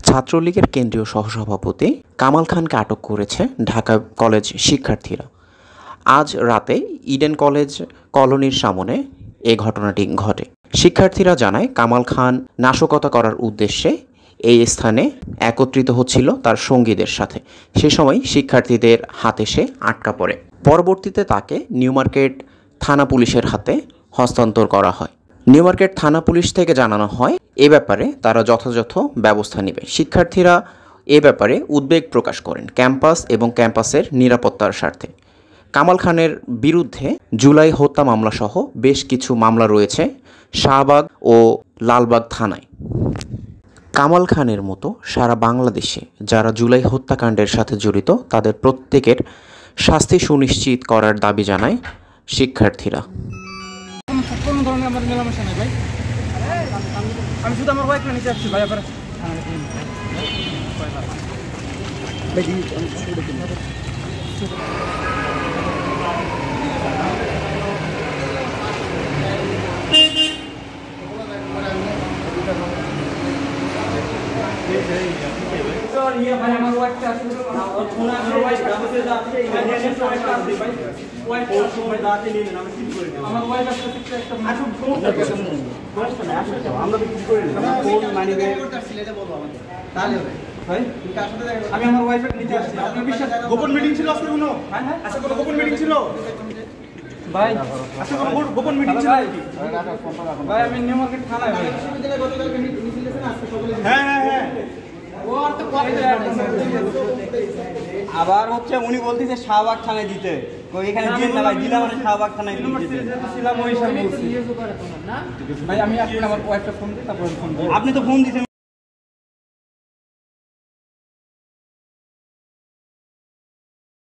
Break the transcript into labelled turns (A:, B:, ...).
A: ছাত্রলীগের কেন্দ্রীয় সহসভাপতি কামাল খানকে আটক করেছে ঢাকা কলেজ শিক্ষার্থীরা। আজ রাতে ইডেন কলেজ কলোনির সামনে এ ঘটনাটি ঘটে। শিক্ষার্থীরা জানায় কামাল খান নাশকতা করার উদ্দেশ্যে এই স্থানে একত্রিত হচ্ছিল তার সঙ্গীদের সাথে। সে সময় শিক্ষার্থীদের হাতে সে আটকা পড়ে। পরবর্তীতে তাকে নিউ মার্কেট থানা পুলিশের হাতে হস্তান্তর করা হয়। নিউ মার্কেট থানা পুলিশ থেকে জানানো হয় এ ব্যাপারে তারা যথাযথ ব্যবস্থা নেবে। শিক্ষার্থীরা এ ব্যাপারে উদ্বেগ প্রকাশ করেন ক্যাম্পাস এবং ক্যাম্পাসের নিরাপত্তার স্বার্থে। কামাল খানের বিরুদ্ধে জুলাই হত্যা মামলাসহ বেশ কিছু মামলা রয়েছে শাহবাগ ও লালবাগ থানায়। কামাল খানের মতো সারা বাংলাদেশে যারা জুলাই হত্যাকাণ্ডের সাথে জড়িত তাদের প্রত্যেকের শাস্তি সুনিশ্চিত করার দাবি জানায় শিক্ষার্থীরা।
B: কোনো ধরনের আমাদের মেলামেশা নেই ভাই, আমি শুধু আমার ওয়াইফকে নিতে আসছি ভাই। আপনার আমার ওয়াইফকে আসলে আমি আমার ওয়াইফকে নিতে আসছি। আপনার বিশ্বাস গোপন মিটিং ছিল আজকে? কোনো আচ্ছা কোনো গোপন মিটিং ছিল ভাই? আচ্ছা কোনো গোপন মিটিং ছিল ভাই? আমি নিউ মার্কেট থানায় ভাই। হ্যাঁ হ্যাঁ হ্যাঁ
C: আবার হচ্ছে উনি বলতেছে শাহবাগ থানায় দিতে, এখানে দিয়ে না ভাই, দিলাম মানে শাহবাগ থানায়
B: ছিলাম ওই হিসাবে ভাই। আমি এখন আমার ওয়াইফকে ফোন দিই, তারপর ফোন দিই।
C: আপনি তো ফোন দিয়েছেন।